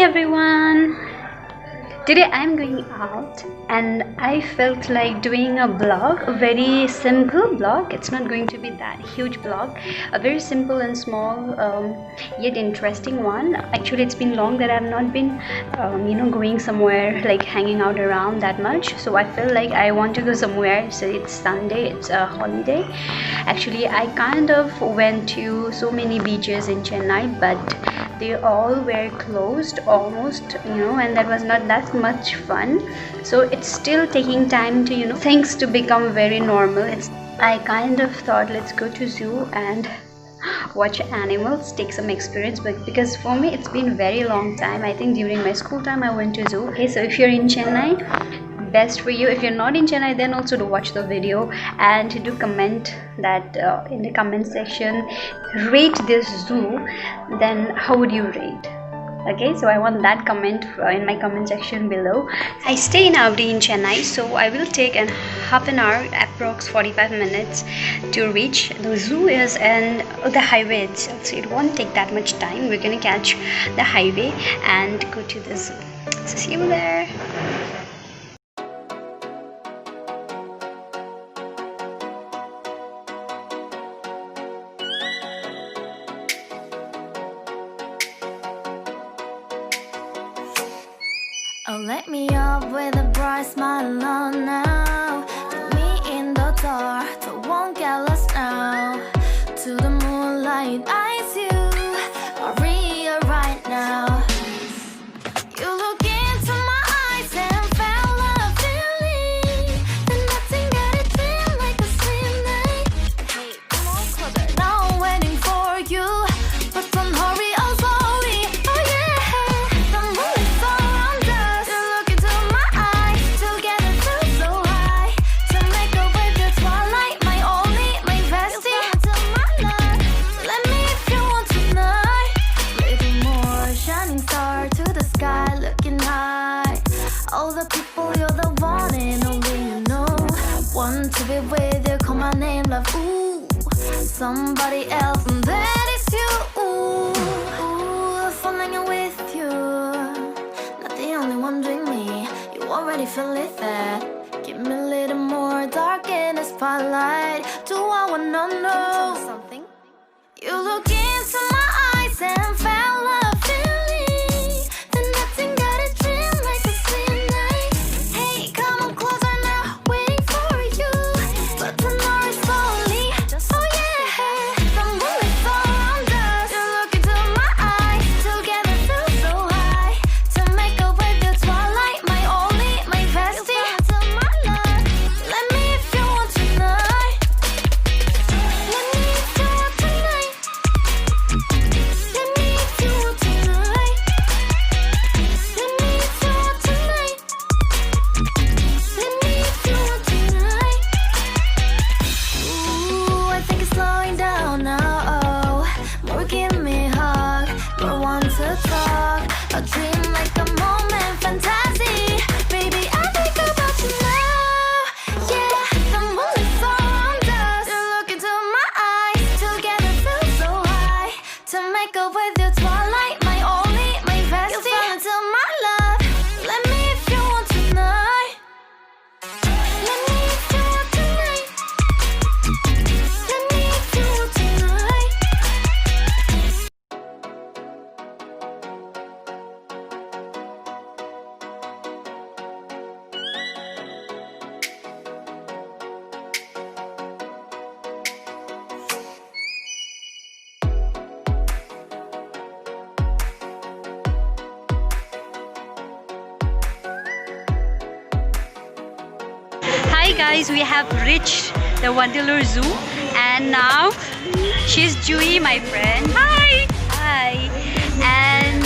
everyone, today I'm going out and I felt like doing a vlog, a very simple vlog. It's not going to be that huge vlog, a very simple and small yet interesting one. Actually, it's been long that I've not been going somewhere, like hanging out around that much, so I feel like I want to go somewhere. So it's Sunday, it's a holiday. Actually, I kind of went to so many beaches in Chennai, but they all were closed almost, and that was not that much fun. So it's still taking time to things to become very normal. I kind of thought, let's go to zoo and watch animals, take some experience, but because for me it's been very long time. I think during my school time I went to zoo. Okay, so if you're in Chennai, best for you. If you're not in Chennai, then also do watch the video and do comment that in the comment section, rate this zoo. Then how would you rate? Okay, so I want that comment in my comment section below. I stay in Avdi in Chennai, so I will take an half an hour, approx 45 minutes to reach the zoo is and the highway itself, so it won't take that much time. We're gonna catch the highway and go to the zoo. So see you there. Oh, let me up with a bright smile on now. Put me in the dark, so won't get lost now. To the moonlight, eyes you are real right now. You look into my eyes and felt a feeling. Then nothing got it feel like a slim night. Hey, come on closer. Now I'm waiting for you, but don't hurry, oh slowly. Oh yeah, the moonlight's around us. You look into my eyes, together feel so high. To make up with the twilight, my only, my bestie. To my love, let me if you want tonight. Little more shining star to the sky, looking high. All the people, you're the one and only you know. Want to be with you, call my name, love. Ooh, somebody else, and that is you. Ooh, falling with you. Not the only one doing me. You already feel it there. Give me a little more dark in the spotlight. Do I wanna know something? You look into my eyes and felt a feeling. Then nothing got a dream like a slim night. Hey, come on closer now, waiting for you. But tomorrow is slowly. Oh yeah, the moonlight's around us. You look into my eyes, together feel so high. To make up with the twilight, my only, my bestie. To my love, let me if you want tonight. Let me if you want tonight. Let me if you want tonight. Let me if you want tonight. Let me if you want tonight. Ooh, I think it's slowing down now. Oh, more give me a hug, more want to talk. A dream like a moment, fantasy. Baby, I think about you now. Yeah, the moonlight's around us. You look into my eyes, together feel so high. To make up with your twilight, my only, my bestie. You fall into my love. Let me if you want tonight. Let me if you want tonight. Let me if you want tonight. Hi guys, we have reached the Vandalur Zoo and now she's Jui, my friend. Hi! Hi! And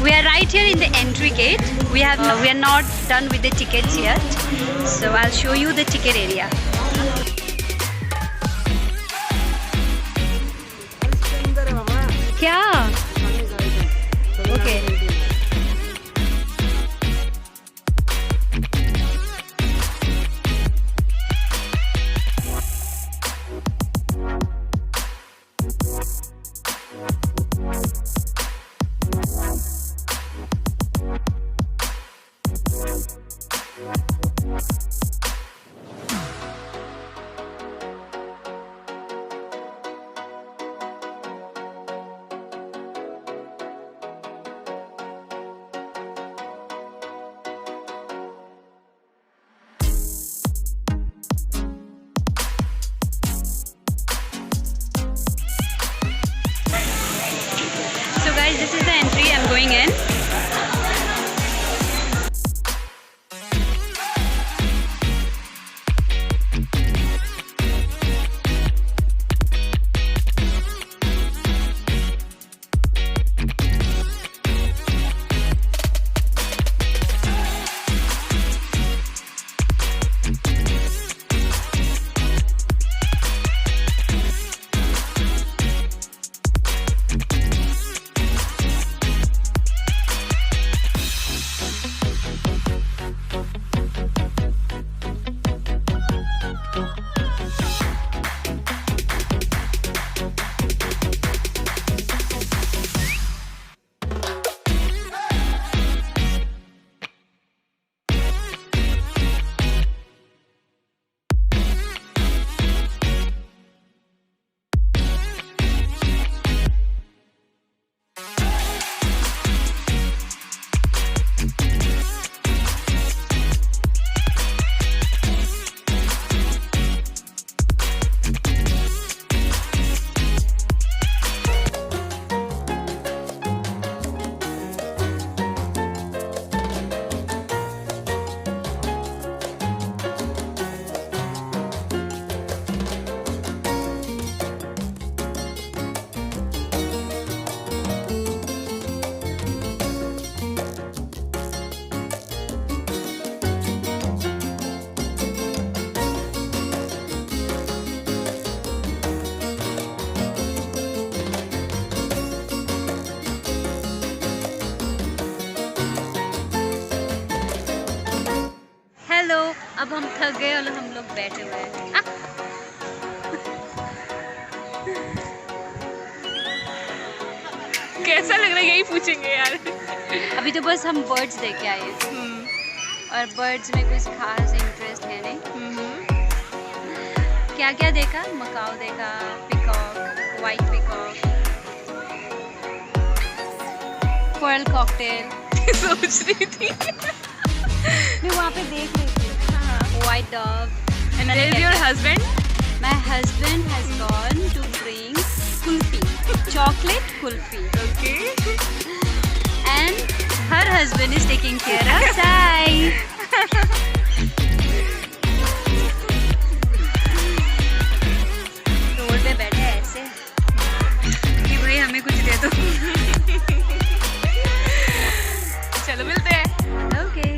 we are right here in the entry gate. We are not done with the tickets yet, so I'll show you the ticket area. क्या? Okay. अब हम थक गए और हम लोग बैठे हुए हैं। कैसा लग रहा है यही पूछेंगे यार। अभी तो बस हम बर्ड्स देख के आए और बर्ड्स में कुछ खास इंटरेस्ट है नहीं। क्या क्या देखा? मकाओ देखा, peacock, white peacock, pearl cocktail. सोच रही थी मैं वहाँ पे देख रही थी। White dog. And where is your husband? My husband has gone to bring kulfi, chocolate kulfi. Okay. And her husband is taking care of Sai. Road पे बैठे हैं ऐसे कि भाई हमें कुछ दे दो। चलो मिलते हैं। Okay.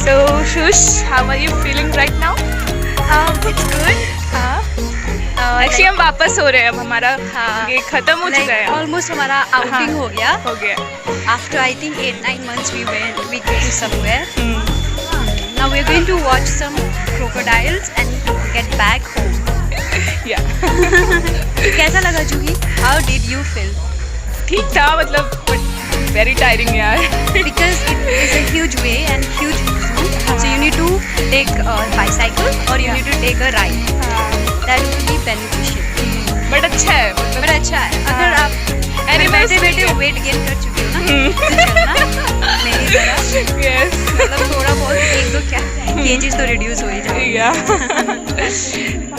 So Shush, how are you feeling right now? It's good. Actually हम वापस हो रहे हैं, अब हमारा ये खत्म हो चुका है। ऑलमोस्ट हमारा आउटिंग हो गया। हो गया। After I think 8-9 months we came somewhere. Now we're going to watch some crocodiles and get back home. Yeah. कैसा लगा जूही? How did you feel? ठीक था, मतलब very tiring यार। Because it is a huge way and huge zoo, so you need to take a bicycle or you need to take a ride. That will be beneficial. But अच्छा है, मतलब बड़ा अच्छा है। अगर आप Animals बैठे वेट गेन कर चुके हो ना, तो चलना मेरी तरह। Yes. मतलब थोड़ा बहुत एक दो क्या केजीज तो रिड्यूस हो ही जाएंगे। Yeah.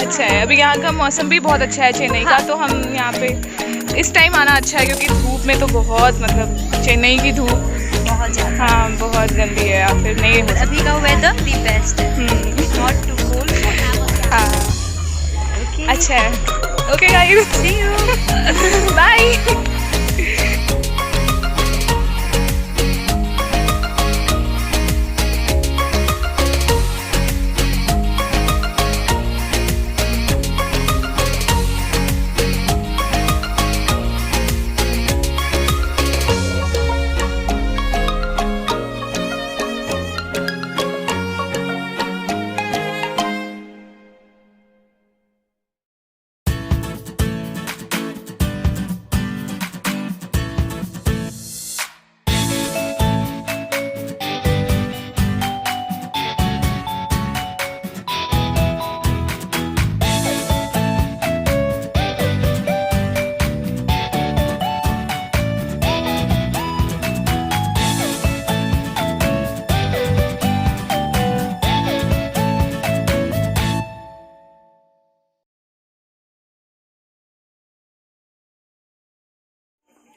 अच्छा है, अभी यहाँ का मौसम भी बहुत अच्छा है चेन्नई का, तो हम यहाँ पे इस टाइम आना अच्छा है क्योंकि धूप में तो बहुत, मतलब चेन्नई की धूप बहुत ज़्यादा। हाँ बहुत गंदी है, या फिर नहीं हो अभी का वेदर दी बेस्ट है, नॉट टू कोल्ड। हाँ अच्छा है। Okay guys, see you, bye.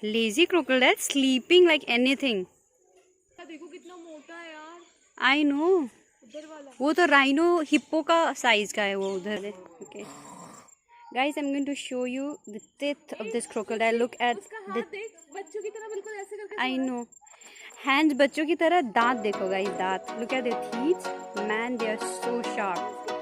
Lazy crocodile sleeping like anything. देखो कितना मोटा है यार. I know. उधर वाला. वो तो rhino hippo का size का है वो उधर. Okay. Guys, I'm going to show you the teeth of this crocodile. Look at उसका the. हाथ देख, बच्चों की तरह बिल्कुल ऐसे करके. I know. Hands बच्चों की तरह. दांत देखो guys, दांत. Look at their teeth. Man, they are so sharp.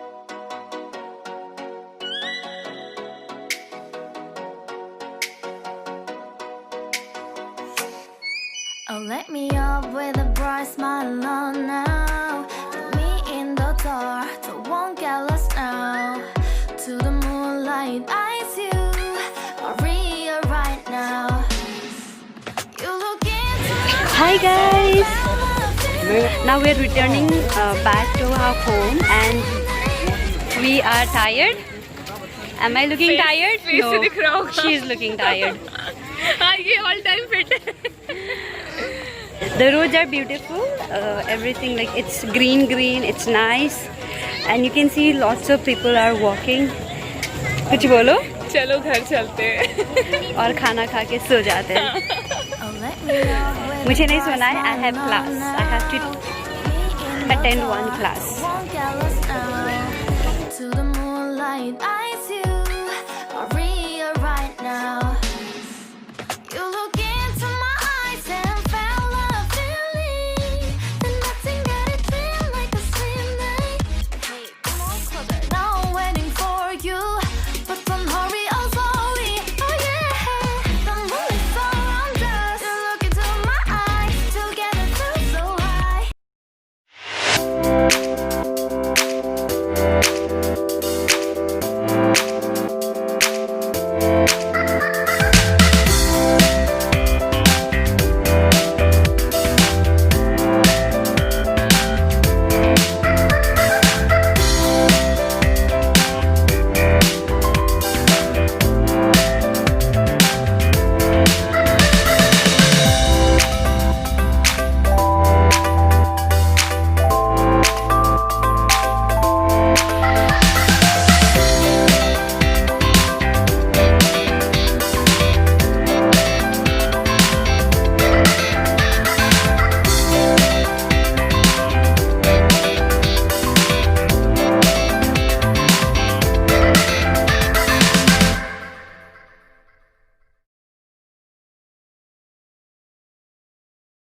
Oh, let me up with a bright smile on now. Put me in the dark, don't won't get lost now. To the moonlight, eyes you are real right now. You look into Hi guys. Now we're returning back to our home and we are tired. Am I looking tired? face No, से दिख रहा होगा. she is looking tired. हाँ ये all time fit है. The roads are beautiful. Everything like it's green, it's nice, and you can see lots of people are walking. कुछ बोलो? चलो घर चलते हैं. और खाना खा के सो जाते हैं. oh, let me up with मुझे a नहीं bright सोना है. I smile have class. on I have to now. Attend attend one class. Won't get lost now. To the moonlight,